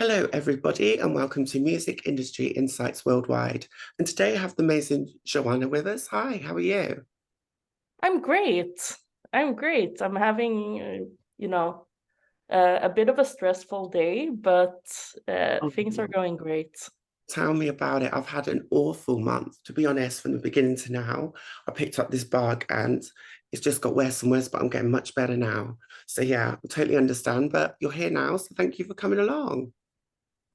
Hello, everybody, and welcome to Music Industry Insights Worldwide. And today I have the amazing Jonna with us. Hi, how are you? I'm great. I'm great. I'm having, a bit of a stressful day, but things are Oh, going great. tell me about it. I've had an awful month, to be honest, from the beginning to now. I picked up this bug and it's just got worse and worse, but I'm getting much better now. So, yeah, I totally understand. But you're here now, so thank you for coming along.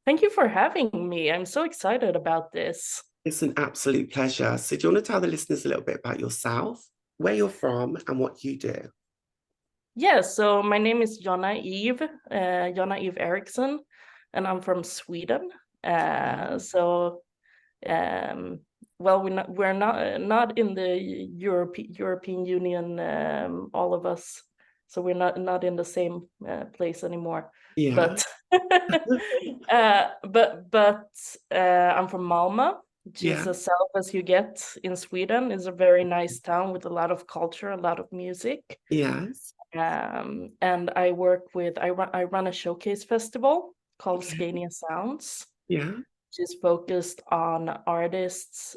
Thank you for having me. I'm so excited about this. It's an absolute pleasure. So, do you want to tell the listeners a little bit about yourself, where you're from, and what you do? Yeah, so my name is Jonna Eve Eriksson, and I'm from Sweden. So um, well, we're not in the European Union, all of us, so we're not in the same place anymore. Yeah, But I'm from Malmö, which is yeah, as south as you get in Sweden. It's a very nice town with a lot of culture, a lot of music. yes. And I run a showcase festival called Okay. Scania Sounds, Yeah. which is focused on artists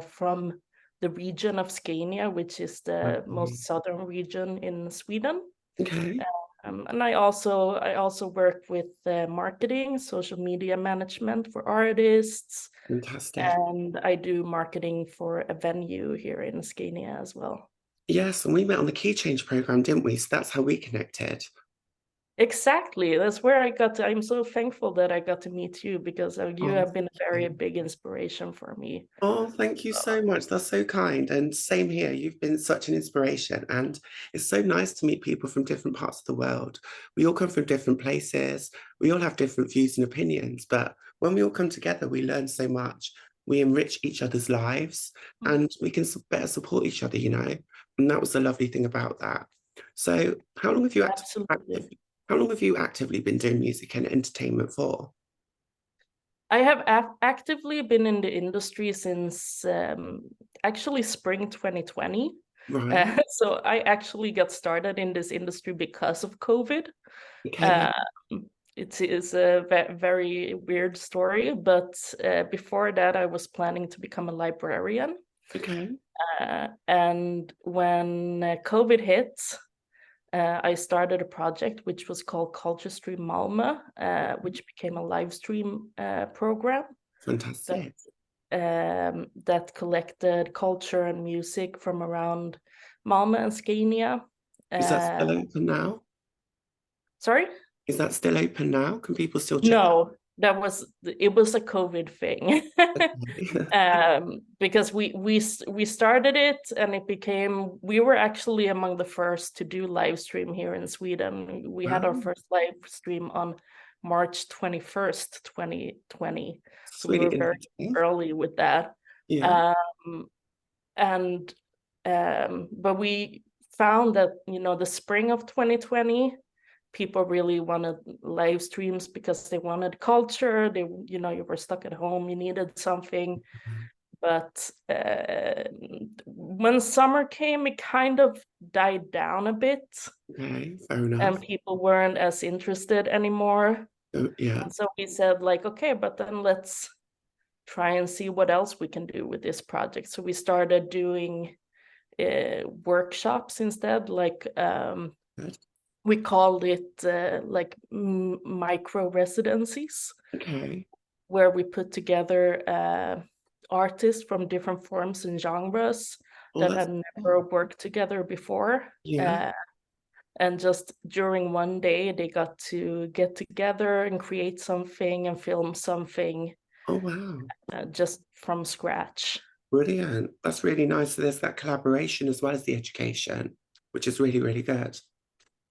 from the region of Scania, which is the Okay. most southern region in Sweden. Okay. And I also work with marketing, social media management for artists, Fantastic. and I do marketing for a venue here in Scania as well. Yes, and we met on the Key Change program, didn't we? So that's how we connected. Exactly. That's where I'm so thankful that I got to meet you because you Oh, have been a thank very you. big inspiration for me. Oh, thank you so much. That's so kind. And same here. You've been such an inspiration. And it's so nice to meet people from different parts of the world. We all come from different places. We all have different views and opinions. But when we all come together, we learn so much. We enrich each other's lives and we can better support each other, you know? And that was the lovely thing about that. So, Absolutely. how long have you actively been doing music and entertainment for? I have actively been in the industry since actually spring 2020. Right. So I actually got started in this industry because of COVID. Okay. Uh, it is a very weird story, but before that, I was planning to become a librarian. Okay. And when COVID hit, I started a project which was called Culture Stream Malmö, which became a live stream program that Fantastic. that collected culture and music from around Malmö and Scania. Is that Uh, still open now? Sorry? Is that still open now? Can people still check No, it was a COVID thing. it? Because we started it and it became we were actually among the first to do live stream here in Sweden. We had our Wow, first live stream on March 21st, 2020. it's So we really were very interesting. early with that. Yeah. Um, and but we found that, the spring of 2020, people really wanted live streams because they wanted culture. You were stuck at home, you needed something. But when summer came, it kind of died down a bit, Okay, fair enough. and people weren't as interested anymore. So, yeah. And so we said, like, okay, but then let's try and see what else we can do with this project. So we started doing workshops instead, like Good. we called it like micro residencies, Okay. where we put together artists from different forms and genres Oh, that that's had cool. never worked together before. Yeah. Uh, and just during one day, they got to get together and create something and film something Oh, wow. just from scratch. Brilliant. That's really nice. So there's that collaboration as well as the education, which is really, really good.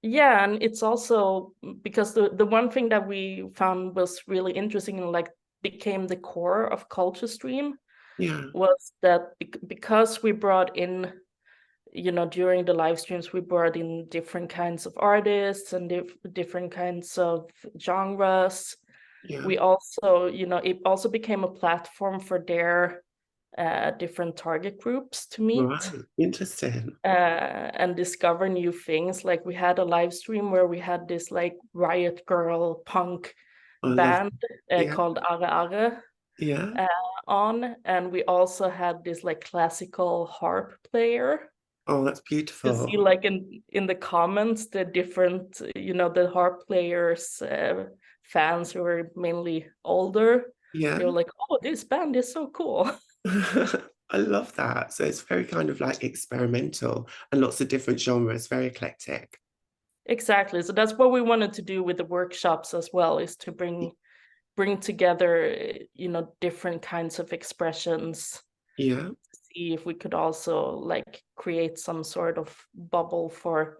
Yeah, and it's also because the one thing that we found was really interesting and like became the core of Culture Stream Yeah. was that because we brought in, during the live streams, we brought in different kinds of artists and different kinds of genres. Yeah. We also, it also became a platform for their different target groups to meet Right. Interesting. and discover new things. Like we had a live stream where we had this like riot girl punk I love. band Yeah. called Are Are Yeah. on, and we also had this like classical harp player. Oh, that's You see, beautiful. like in the comments, the different, the harp players, fans who were mainly older. They Yeah. were like, "Oh, this band is so cool." I love that. So it's very kind of like experimental and lots of different genres, very eclectic. Exactly. So that's what we wanted to do with the workshops as well, is to bring together, different kinds of expressions, Yeah, see if we could also like create some sort of bubble for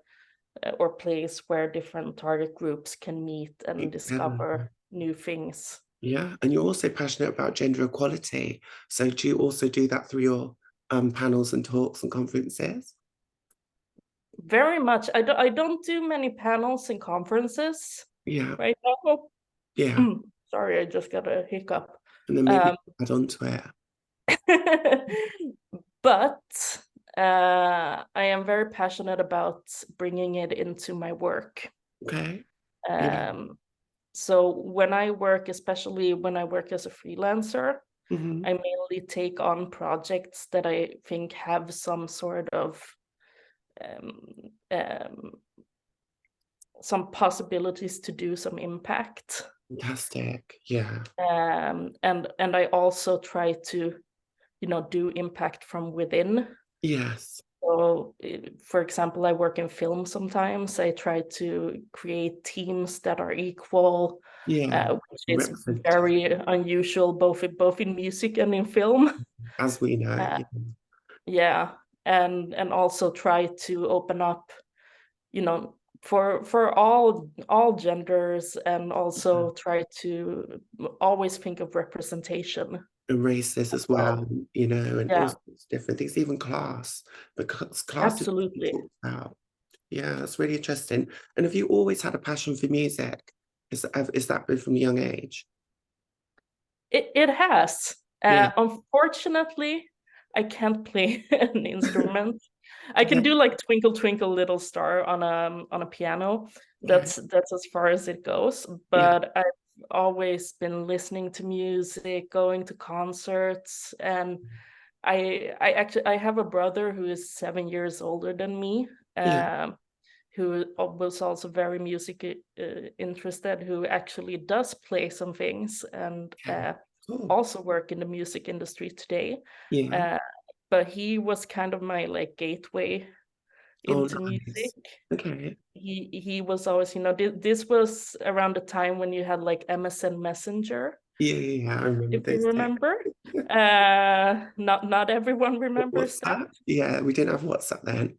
or place where different target groups can meet and together. discover new things. Yeah, and you're also passionate about gender equality. So do you also do that through your panels and talks and conferences? Very much. I don't do many panels and conferences Yeah, right now. yeah. Sorry, I just got a hiccup. And then maybe Um, add on to it. but I am very passionate about bringing it into my work. Okay. Yeah. Um, so when I work, especially when I work as a freelancer, Hmm. I mainly take on projects that I think have some sort of um, um, some possibilities to do some impact. Fantastic. Yeah. And I also try to, do impact from within. Yes. So, for example, I work in film sometimes. I try to create teams that are equal, Yeah. which is Represented, very unusual both in music and in film. as we know. Uh, Yeah. yeah, and also try to open up, for all genders, and also try to always think of representation And races as as well. well, and all Yeah, sorts of different things, even class, because class is absolutely. talked about. Yeah, that's really interesting. And have you always had a passion for music? Is that been from a young age? It has. Yeah. Unfortunately, I can't play an instrument. I can Okay. do like Twinkle Twinkle Little Star on a piano. Okay. That's as far as it goes. Yeah. But I've always been listening to music, going to concerts, and I have a brother who is 7 years older than me. Yeah. Who was also very music interested, who actually does play some things, and Okay. Cool. also work in the music industry today. Yeah. Uh, but he was kind of my like gateway Oh, into music. nice. Okay. He was always, this was around the time when you had like MSN Messenger, Yeah, yeah, yeah. I remember if you those days. remember. Not everyone remembers that. WhatsApp? Yeah, we didn't have WhatsApp then.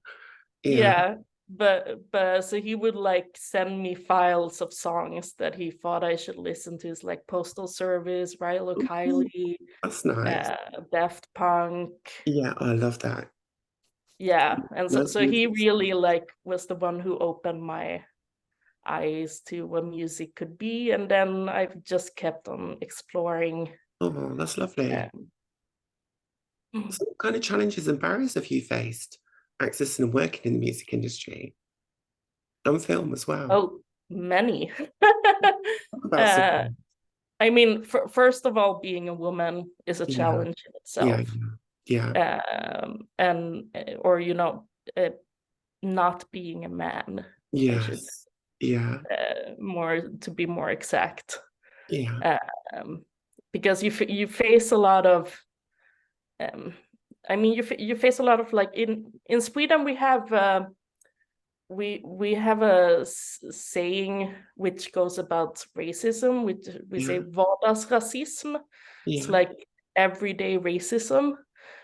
Yeah. Yeah, but so he would like send me files of songs that he thought I should listen to, like Postal Service, Rilo Ooh, Kiley, that's nice. Daft Punk. Yeah, I love that. Yeah, and so Nice so he music. really like was the one who opened my eyes to what music could be, and then I've just kept on exploring. Oh, that's lovely. Um, So what kind of challenges and barriers have you faced accessing and working in the music industry and film as well? oh, many. Talk about some. uh, I mean, first of all, being a woman is a Yeah, challenge in yeah, itself. yeah, And or not being a man, I should yes, yeah, more to be more exact. yeah, um, because you face a lot of um, I mean you face a lot of, like, in Sweden we have a saying which goes about racism, which we say yeah, vardagsrasism. It's yeah, like everyday racism,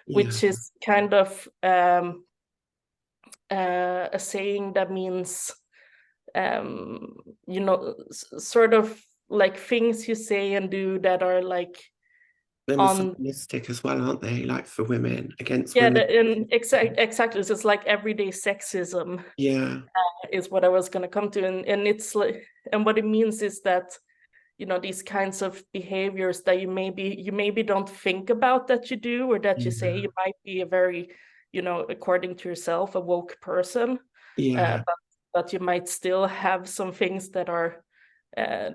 yeah. which is kind of a saying that means um, sort of like things you say and do that are like They're on. misogynistic as well, aren't they? Like for women, against Yeah, women. and exactly, it's just like everyday sexism Yeah, is what I was going to come to, and it's like, and what it means is that these kinds of behaviors that you maybe don't think about that you do, or that you say. yeah, You might be a very, according to yourself, a woke person, yeah, but you might still have some things that are uh,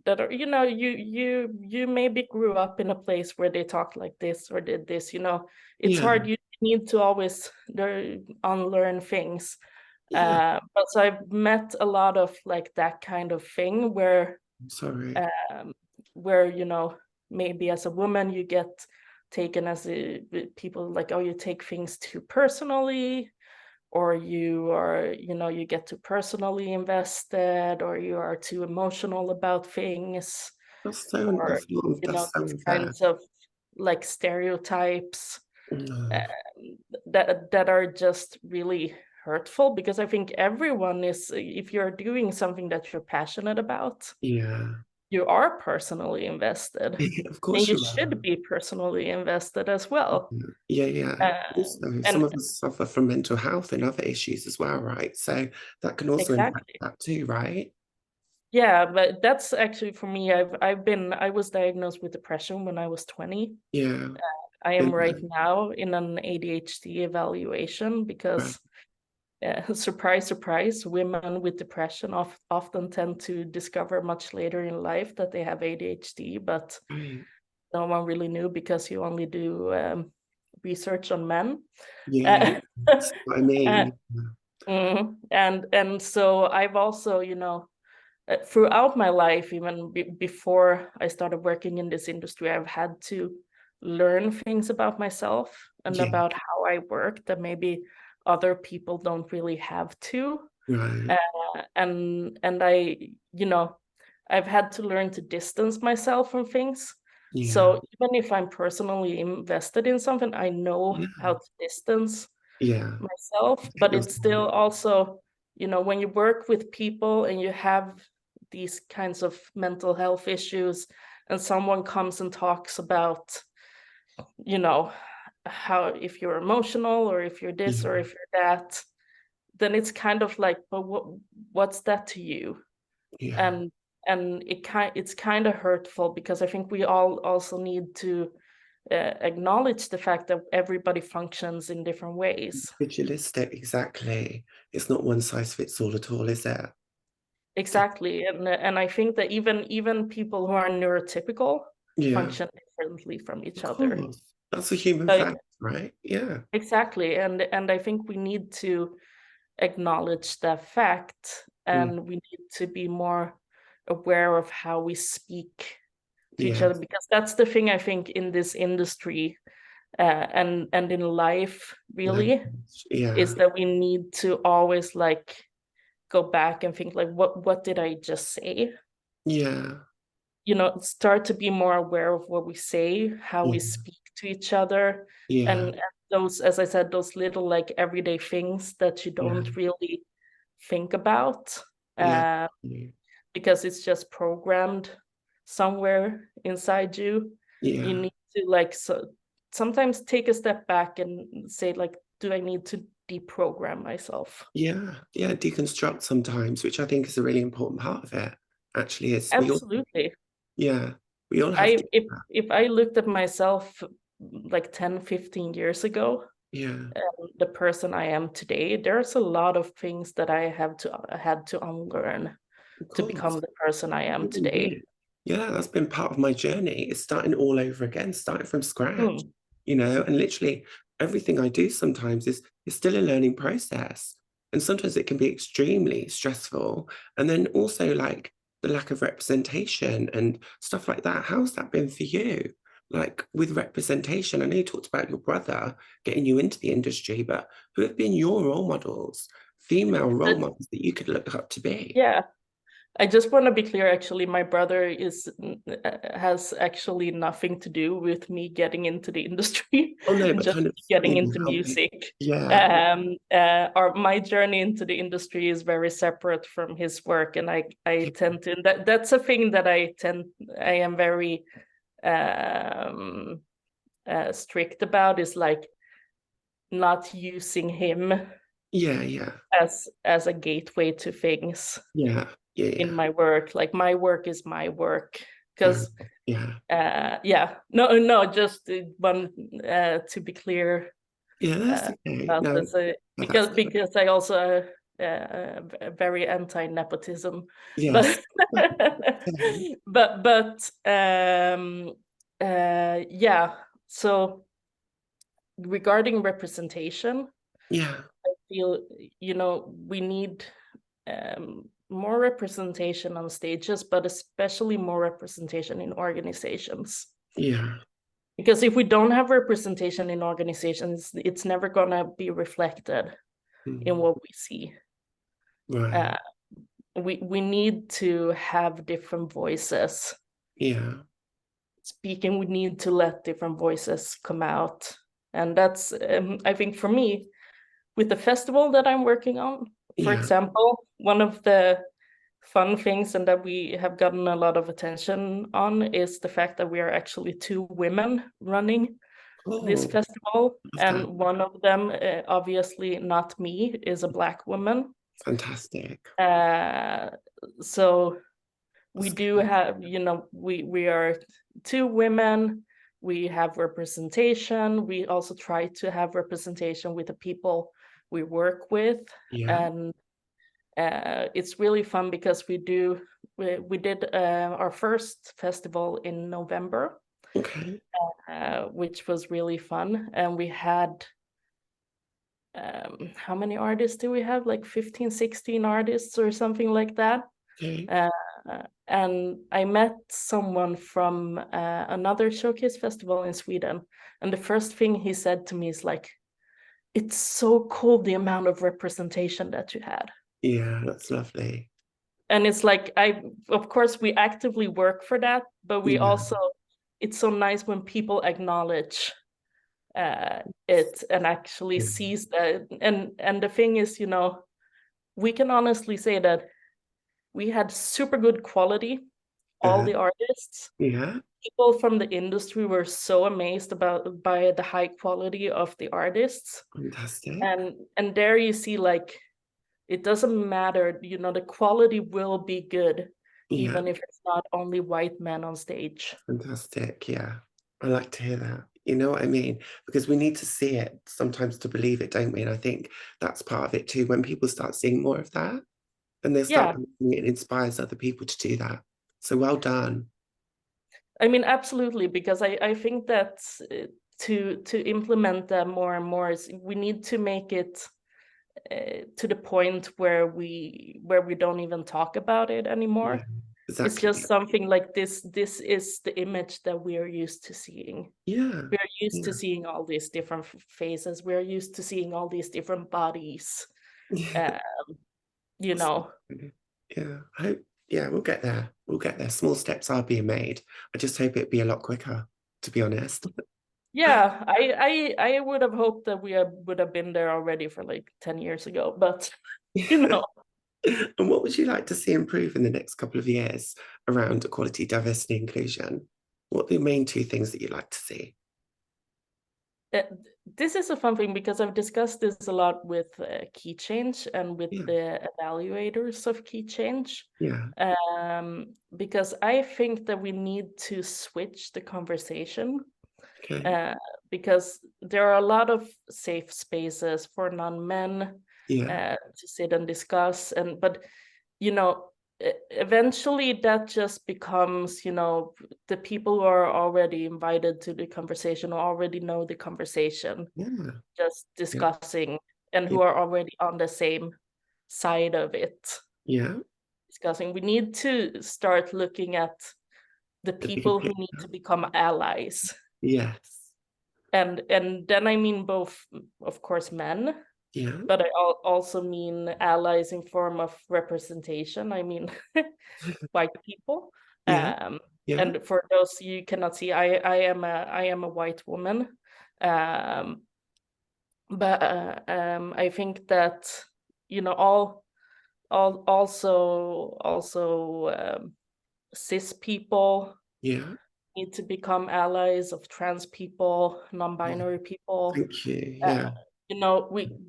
that are, you maybe grew up in a place where they talk like this or did this, it's Yeah. hard. You need to always unlearn things. Yeah. But so I've met a lot of like that kind of thing where I'm sorry. um, where maybe as a woman you get taken as people like, oh, you take things too personally, or you get too personally invested, or you are too emotional about things, That's so, or that's so these unfair. kinds of like stereotypes No. that are just really hurtful, because I think everyone is, if you're doing something that you're passionate about, Yeah. you are personally invested, Of and course you you are. should be personally invested as well. Yeah, yeah. Uh, Also, some and of us suffer from mental health and other issues as well, right? So that can also impact exactly. that too, right? Yeah, but that's actually for me. I was diagnosed with depression when I was 20. Yeah. I am Been right there. now in an ADHD evaluation Right. because, surprise, surprise, women with depression often tend to discover much later in life that they have ADHD, but Right. no one really knew because you only do research on men. Yeah. Uh, That's what I uh, mean. and so I've also, throughout my life, even before I started working in this industry, I've had to learn things about myself and Yeah. about how I work that maybe other people don't really have to. Right. And I, I've had to learn to distance myself from things. Yeah. So even if I'm personally invested in something, I know Yeah. how to distance Yeah. myself, Get but your it's still also, when you work with people and you have these kinds of mental health issues, and someone comes and talks about, you know, how, if you're emotional or if you're this or yeah. if you're that, then it's kind of like, but what's that to you? Yeah. And it's kind of hurtful, because I think we all also need to acknowledge the fact that everybody functions in different ways. Individualistic, exactly. It's not one size fits all at all, is it? Exactly, and I think that even people who are neurotypical Yeah. function differently from Of each other. course. That's a human So, fact, right? Yeah. exactly, and I think we need to acknowledge that fact, Mm. and we need to be more aware of how we speak to each Yeah. other, because that's the thing I think in this industry, and in life really, Language. Yeah. is that we need to always like go back and think like, what did I just say? Yeah. Start to be more aware of what we say, how we Yeah. speak to each other, Yeah. and those, as I said, those little like everyday things that you Yeah. don't really think about, Yeah. uh, Yeah. because it's just programmed somewhere inside you. You Yeah. need to like, sometimes take a step back and say like, do I need to deprogram myself? Yeah. Yeah. Deconstruct sometimes, which I think is a really important part of it. Actually, is Absolutely. yeah, we all have I to do that. if I looked at myself like 10, 15 years ago, Yeah. the person I am today, there's a lot of things that I had to unlearn Of to course. become the person I am Even today. me. Yeah, that's been part of my journey. It's starting all over again, starting from scratch, Hmm. and literally everything I do sometimes is still a learning process. And sometimes it can be extremely stressful. And then also like the lack of representation and stuff like that. How's that been for you? Like with representation, I know you talked about your brother getting you into the industry, but who have been your role models, female role But models that you could look up to be? yeah, I just want to be clear. Actually, my brother has actually nothing to do with me getting into the industry Oh no, and but just kind of getting maybe into helping. music. Yeah, My journey into the industry is very separate from his work, and I tend to, that's a thing that I am very um strict about, is like not using him yeah, yeah, as a gateway to things yeah, yeah, in yeah. my work. Like, my work is my work, Fair because enough. Yeah, yeah, no, just one, to be clear yeah, that's uh, okay. about No, this, but that's because I also very anti-nepotism, Yes. but yeah. So regarding representation, Yeah. I feel, we need more representation on stages, but especially more representation in organizations. Yeah. Because if we don't have representation in organizations, it's never gonna be reflected in what we see. Right. We need to have different voices Yeah. speaking. We need to let different voices come out, and that's I think for me, with the festival that I'm working on, for Yeah. example, one of the fun things and that we have gotten a lot of attention on is the fact that we are actually 2 women running this Oh, festival, love and that. one of them, obviously not me, is a Black woman. Fantastic. Uh, so we That's do good. have, we are 2 women. We have representation. We also try to have representation with the people we work with, Yeah. and it's really fun because we did our first festival in November, Okay. which was really fun, and we had how many artists do we have? Like 15, 16 artists or something like that. Okay. Uh, and I met someone from another showcase festival in Sweden, and the first thing he said to me is like, "It's so cool the amount of representation that you had." Yeah, that's lovely. And it's like, of course we actively work for that, but we Yeah. also, it's so nice when people acknowledge it and actually Yeah. sees that. And the thing is, we can honestly say that we had super good quality, all Uh, the artists. yeah. People from the industry were so amazed by the high quality of the artists. Fantastic. And there you see, like, it doesn't matter, the quality will be good, Yeah. even if it's not only white men on stage. Fantastic. Yeah. I like to hear that. You know what I mean? Because we need to see it sometimes to believe it, don't we? And I think that's part of it too. When people start seeing more of that and they start Yeah, believing it, it inspires other people to do that. So well done. I mean, absolutely, because I think that to implement that more and more, we need to make it to the point where we don't even talk about it Yeah. anymore. It's just Exactly. something like this is the image that we are used to seeing. Yeah. We are used to Yeah. seeing all these different faces. We are used to seeing all these different bodies. Yeah. Uh, you know, Yeah. I hope, yeah, we'll get there. We'll get there. Small steps are being made. I just hope it'd be a lot quicker, to be honest. yeah, I would have hoped that would have been there already for like 10 years ago, but you know, And what would you like to see improve in the next couple of years around equality, diversity, inclusion? What are the main 2 things that you'd like to see? uh, this is a fun thing because I've discussed this a lot with Key Change and with Yeah, the evaluators of Key Change. yeah, Because I think that we need to switch the conversation, okay, uh, because there are a lot of safe spaces for non-men yeah, to sit and discuss, but you know eventually that just becomes, the people who are already invited to the conversation or already know the conversation, yeah, just yeah, discussing, and yeah, who are already on the same side of it yeah. discussing. We need to start looking at the The bigger people who need picture. to become allies, Yes, and then I mean both, of course, men, yeah, but I also mean allies in form of representation. I mean white people. yeah, Um, yeah, and for those you cannot see, I am a white woman. Um, but I think that, all also cis people yeah, need to become allies of trans people, yeah. non-binary people. Thank you. Uh, Yeah,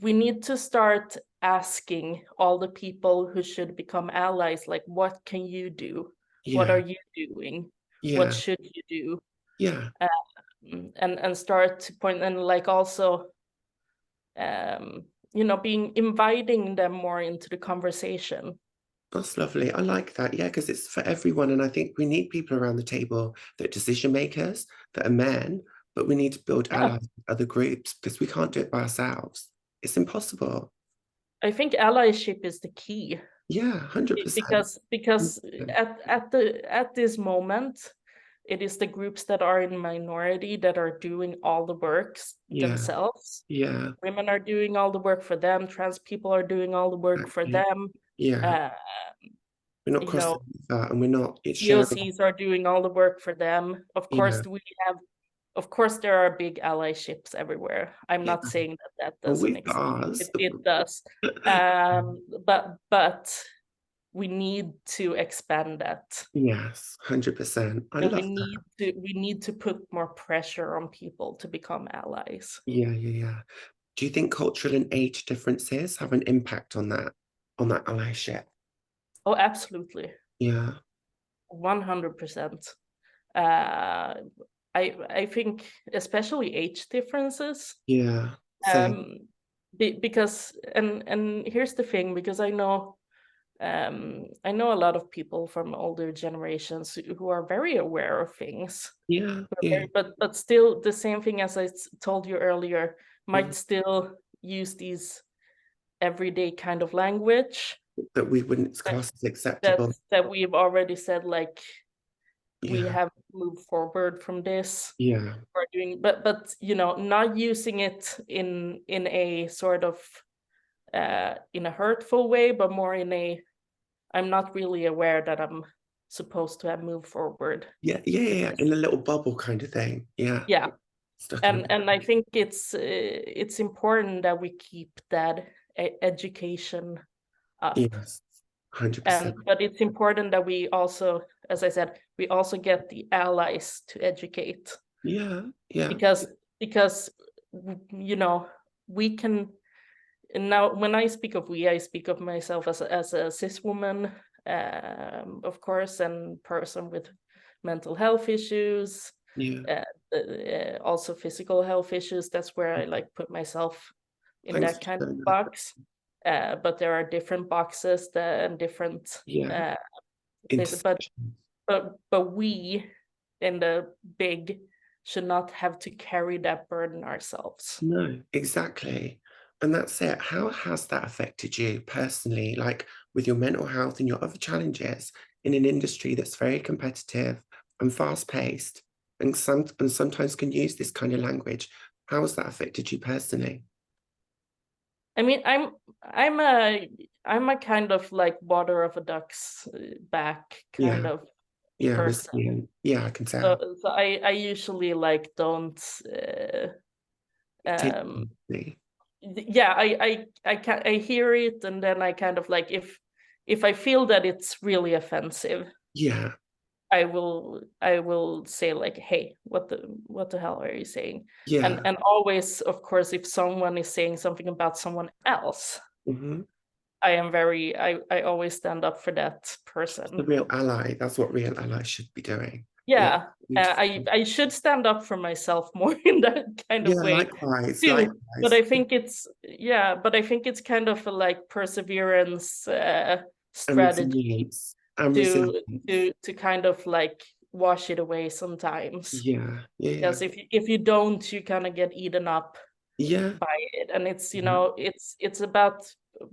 we need to start asking all the people who should become allies, like, what can you do? What are yeah, you doing? What yeah, should you do? yeah, And start to point, and like also, um, being inviting them more into the conversation. That's lovely. I like that. Yeah, because it's for everyone. And I think we need people around the table that are decision makers, that are men, but we need to build Yeah, allies with other groups because we can't do it by ourselves. It's impossible. I think allyship is the key. Yeah, 100%. Because at this moment, it is the groups that are in minority that are doing all the works Yeah, themselves. yeah, Women are doing all the work for them. Trans people are doing all the work for exactly. them. Yeah, Uh, we're not you know, crossing that and we're not, it's sharing. POCs are doing all the work for them. Yeah, Of course, there are big allyships everywhere. I'm yeah. not saying that Well, doesn't we've got exist. ours. It does. But we need to expand that. Yes, 100%. I And love that. we need to put more pressure on people to become allies. Yeah, yeah, yeah. Do you think cultural and age differences have an impact on that allyship? Oh, absolutely. Yeah, 100%. Uh, I think especially age differences. yeah. Same. Um, because and here's the thing, because I know a lot of people from older generations who are very aware of things, Yeah, yeah. but still the same thing as told you earlier, Mhm. might still use these everyday kind of language That we wouldn't that class as acceptable. we've already said, like, we Yeah, have moved forward from this yeah, or doing, but not using it in a sort of in a hurtful way, but more in a, I'm not really aware that I'm supposed to have moved forward yeah, yeah, yeah, to yeah. this. In a little bubble kind of thing. Yeah, Yeah, stuck in a and bubble. I think it's important that we keep that education up. Yes, 100%. And but it's important that we also, as I said, we also get the allies to educate, Yeah, yeah, because because you know we can. And now when I speak of we, I speak of myself as a cis woman, of course, and person with mental health issues, yeah. also physical health issues. That's where I like put myself in Thanks that for kind of sharing that. box. But there are different boxes and different Yeah, places. But intersection. we in the big should not have to carry that burden ourselves. No, exactly. And that's it. How has that affected you personally, like with your mental health and your other challenges in an industry that's very competitive and fast-paced and sometimes can use this kind of language? How has that affected you personally? I mean, I'm a I'm a kind of like water of a duck's back kind Yeah, of yeah, person. resilient. Yeah, I can So tell. I usually like don't Take um me. yeah, I hear it, and then I kind of like, if I feel that it's really offensive, Yeah, I will say like, hey, what the hell are you saying? yeah. And always, of course, if someone is saying something about someone else, Hmm. I always stand up for that The person. real ally. That's what real allies should be doing. Yeah. Yeah, I should stand up for myself more in that kind of Yeah, way likewise, too. But likewise. I think it's yeah, but I think it's kind of a like perseverance And strategy resilience and to resilience. to kind of like wash it away sometimes. Yeah, yeah, yeah. Because if you don't, you kind of get eaten up Yeah. by it. And it's, Mhm. it's about,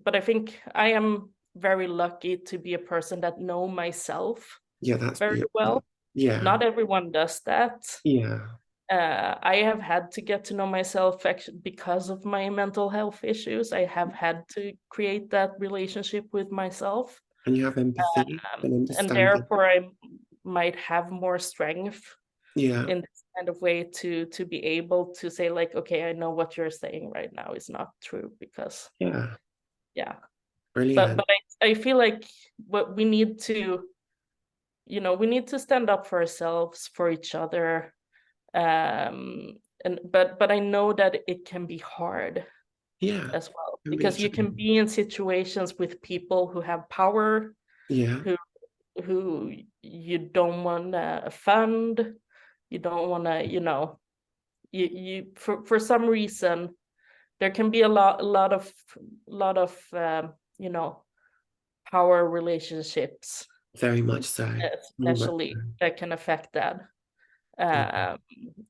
but I think I am very lucky to be a person that know myself Yeah, that's very beautiful. well. Yeah, Not everyone does that. yeah, I have had to get to know myself actually because of my mental health issues. I have had to create that relationship with myself. and you have empathy and And understanding. therefore I might have more strength Yeah, in this kind of way to be able to say like, okay, I know what you're saying right now is not true, because yeah, yeah. brilliant. But I feel like what we need to, we need to stand up for ourselves, for each other. And but I know that it can be hard Yeah, as well, can be a because you can challenge. be in situations with people who have power, Yeah, who who you don't want to offend, you don't want to, you for some reason there can be a lot of you know, power relationships, Very much so. Very much especially so. that can affect that. Yeah.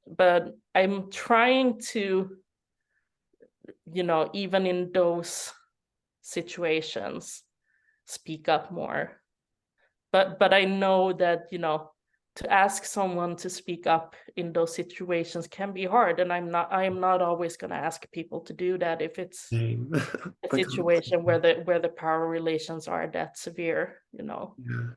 But I'm trying to, you know, even in those situations, speak up more. But I know that, you know, to ask someone to speak up in those situations can be hard, and I am not always going to ask people to do that if it's Same. a I can't. situation where the power relations are that severe, you know. Yeah.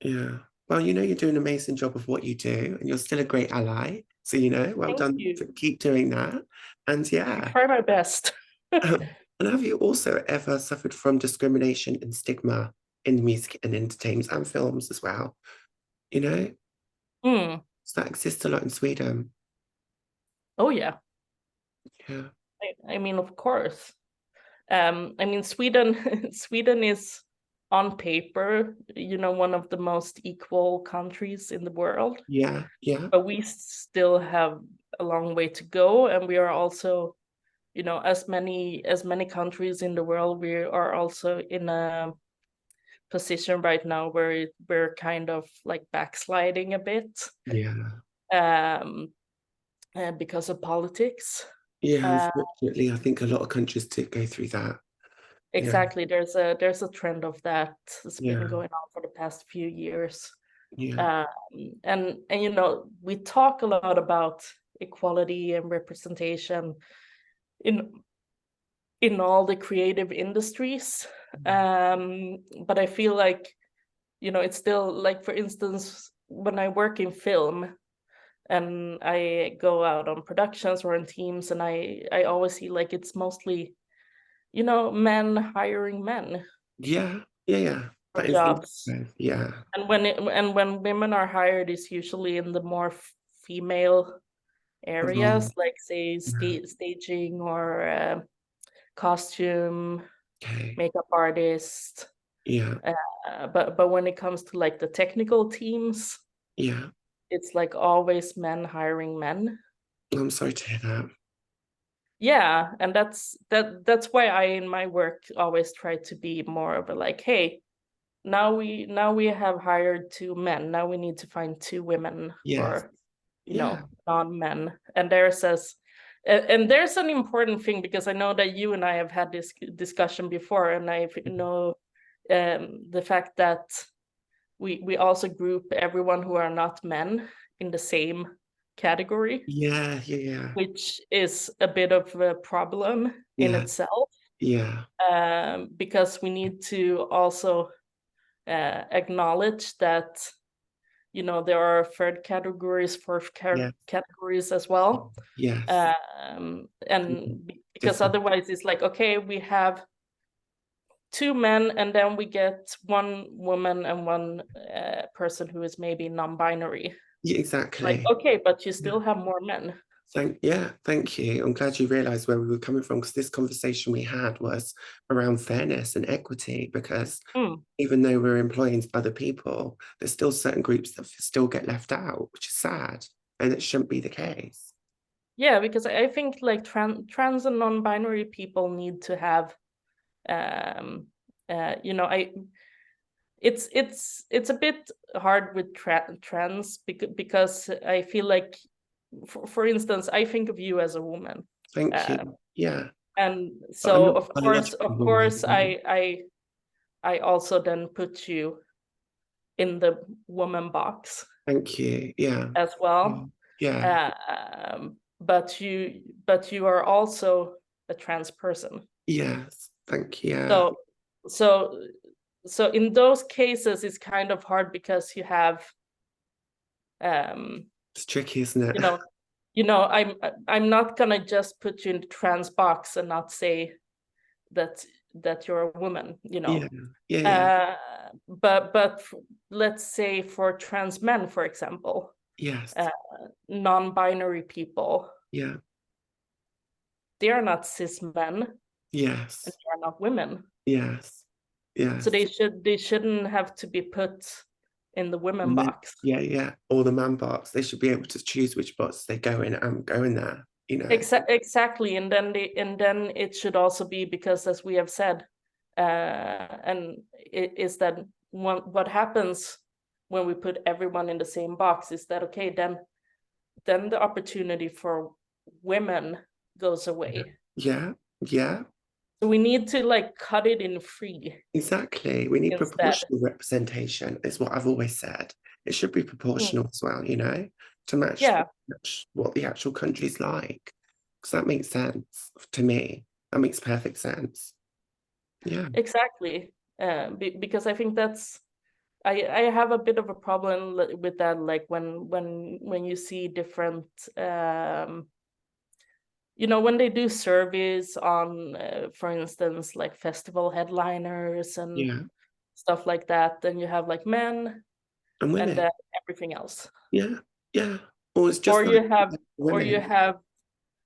Yeah. Well, you know, you're doing an amazing job of what you do, and you're still a great ally. So, you know, well Thank done you. to keep doing that. And I yeah. try my best. And have you also ever suffered from discrimination and stigma in music and entertainment and films as well? You know, Hmm. does that exist a lot in Sweden? Oh yeah. Yeah. I mean, of course. I mean, Sweden Sweden is on paper, you know, one of the most equal countries in the world, Yeah. Yeah. but we still have a long way to go, and we are also, you know, as many countries in the world, we are also in a position right now where we're kind of like backsliding a bit, Yeah. um, because of politics. Yeah. Uh, Unfortunately, I think a lot of countries did go through that. Yeah. exactly, there's a trend of that that's been Yeah. going on for the past few years. Yeah. Um, and you know, we talk a lot about equality and representation in all the creative industries, but I feel like, you know, it's still like, for instance, when I work in film and I go out on productions or in teams, and I always see like it's mostly, you know, men hiring men Yeah. Yeah. Yeah. for That is jobs, interesting. Yeah. and when women are hired, it's usually in the more female Oh, areas, like say yeah. staging or costume, Okay. makeup artist. Yeah. But when it comes to like the technical teams, Yeah. it's like always men hiring men. I'm sorry to hear that. Yeah, and that's why I in my work always try to be more of a like, hey, now we have hired two men. Now we need to find two women Yes. for, you Yeah. know, non-men. And and there's an important thing, because I know that you and I have had this discussion before, and I know the fact that we also group everyone who are not men in the same category, Yeah. Yeah. Yeah. which is a bit of a problem in Yeah. itself, Yeah. because we need to also acknowledge that, you know, there are third categories, fourth Yeah. categories as well, Yes. and because Different. otherwise it's like, okay, we have two men and then we get one woman and one person who is maybe non-binary. Yeah, Like, exactly. okay, but you Yeah. still have more men. Thank you. I'm glad you realized where we were coming from, because this conversation we had was around fairness and equity, because Mm. even though we're employing other people, there's still certain groups that still get left out, which is sad, and it shouldn't be the case. Yeah, because I think like trans and non-binary people need to have, um you know, it's a bit hard with trans, because I feel like, for instance, I think of you as a woman, Thank you. uh, Yeah. and But I'm so not biologically of woman. course I also then put you in the woman box Thank you. Yeah. as Yeah. well. Yeah. But you are also a trans person. Yes. Thank you. Yeah. So so so in those cases it's kind of hard, because you have, um It's tricky, isn't it? you know, I'm not gonna just put you in the trans box and not say that you're a woman, you Yeah. know. Yeah. Yeah. uh let's say for trans men, for example, Yes. uh, non-binary people, Yeah. they are not cis men and Yes. they are not women, Yes. so Yes. they shouldn't have to be put in the women And then, box. yeah, yeah. Or the man box. They should be able to choose which box they go in and go in there. you know. Exactly, and then it should also be, because as we have said, and it is that what happens when we put everyone in the same box is that, okay, then the opportunity for women goes away. Yeah, yeah, So we need to like cut it in free exactly. We need instead. proportional representation, is what I've always said. It should be Mm. proportional as well, you know, to match Yeah, what the actual country's like. Because that makes sense to me. That makes perfect sense. Yeah, exactly. Because I think I have a bit of a problem with that, like when you see different when they do surveys on for instance like festival headliners and yeah. stuff like that, then you have like men And and women. then everything else, Yeah, yeah. Or it's or just like you women have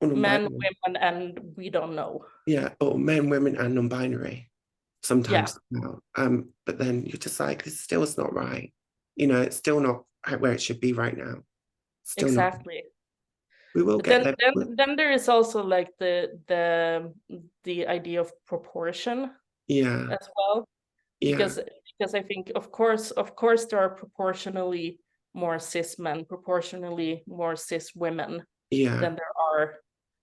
or men, non-binary. women, and we don't know. Yeah, or men, women, and non-binary. Yeah, Sometimes now. But then you're just like, this still is not right. You know, it's still not where it should be right now. Still not. exactly. We will But get then there. then there is also like the idea of proportion Yeah, as well, yeah, because I think of course there are proportionally more cis men, proportionally more cis women yeah, than there are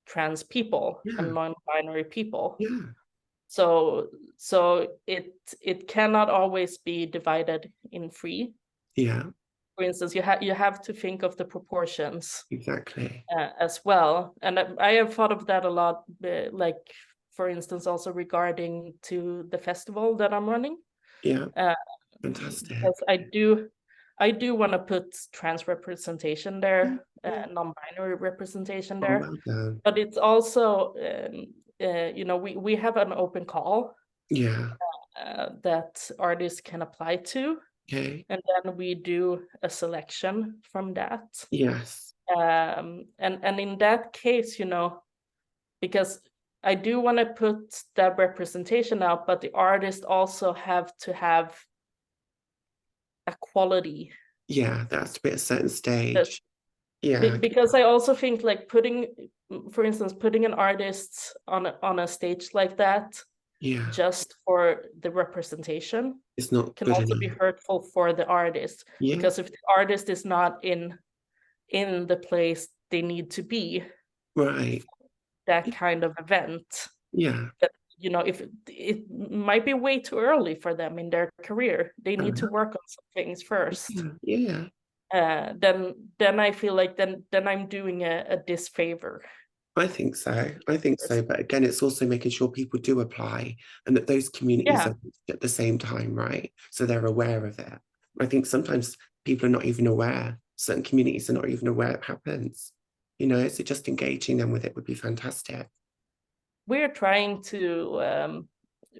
trans people yeah, and non-binary people. yeah, So it cannot always be divided in three. yeah, For instance, you have to think of the proportions exactly. as well, and I have thought of that a lot, like for instance also regarding to the festival that I'm running, Yeah, uh, fantastic. because I do want to put trans representation Yeah, there, yeah. non-binary representation Oh, there, well done. but it's also we have an open call Yeah, that artists can apply to, okay. and then we do a selection from that. Yes, And in that case, because I do want to put that representation out, but the artists also have to have a quality. yeah, that's to be at a certain That, stage. Yeah, because I also think like for instance, putting an artist on a stage like that yeah, just for the representation it's not can good also be enough. hurtful for the artist, Yeah, because if the artist is not in the place they need to be, right. that kind of event, Yeah, that if it might be way too early for them in their career, they need to work on some things first, yeah, yeah. then I feel like then I'm doing a disfavor. I think so. I think so. But again, it's also making sure people do apply and that those communities Yeah, are at the same time, right? So they're aware of it. I think sometimes people are not even aware. Certain communities are not even aware it happens. You know, so just engaging them with it would be fantastic. we're trying to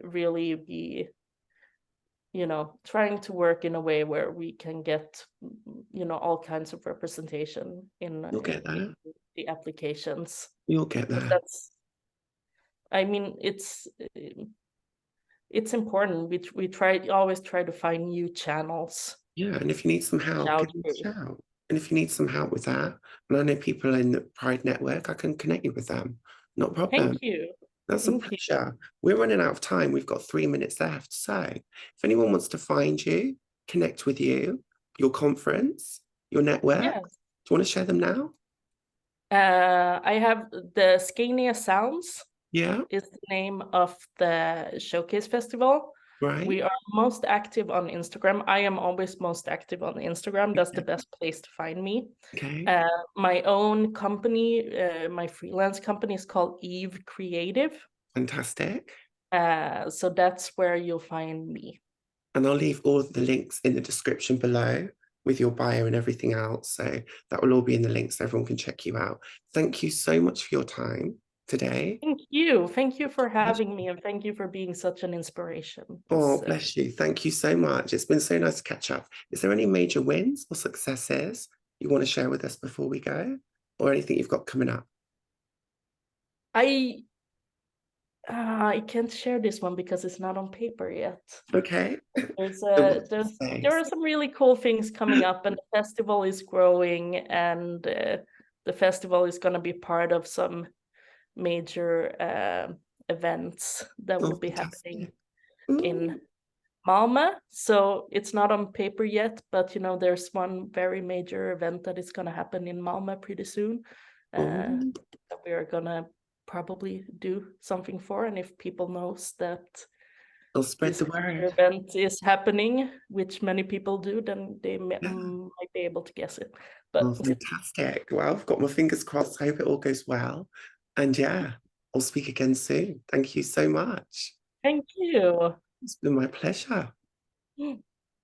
really be trying to work in a way where we can get all kinds of representation You'll get in there. the applications, You'll get because there. that's, I mean, it's important. We always try to find new channels Yeah. And if you need some to reach help, out give me a to. shout. And if you need some help with that, and I know people in the Pride Network, I can connect you with them. Not a Thank problem. you. That's a Thank you. pleasure. We're running out of time. We've got 3 minutes left. So if anyone wants to find you, connect with you, your conference, your network, Yes. do you want to share them now? I have the Scania Sounds Yeah, is the name of the showcase festival. right. We are most active on Instagram. I am always most active on Instagram. That's the best place to find me. Okay, My own company, my freelance company is called Eve Creative. fantastic. So that's where you'll find me. And I'll leave all of the links in the description below with your bio and everything else. So that will all be in the links so everyone can check you out. Thank you so much for your time today. Thank you. Thank you for having me, and thank you for being such an inspiration. Oh, bless you. Thank you so much. It's been so nice to catch up. Is there any major wins or successes you want to share with us before we go? Or anything you've got coming up? I I can't share this one because it's not on paper yet. Okay. There's So watch this there space. are some really cool things coming up, and the festival is growing, and the festival is going to be part of some major events that will Oh, be happening fantastic. in Malmö. So it's not on paper yet, but you know, there's one very major event that is going to happen in Malmö pretty soon Oh, that we are going to probably do something for. And if people knows that I'll spread this the word. event is happening, which many people do, then they Yeah. might be able to guess it. Oh, But fantastic. Well, I've got my fingers crossed. I hope it all goes well. And yeah, I'll speak again soon. Thank you so much. thank you. It's been my pleasure.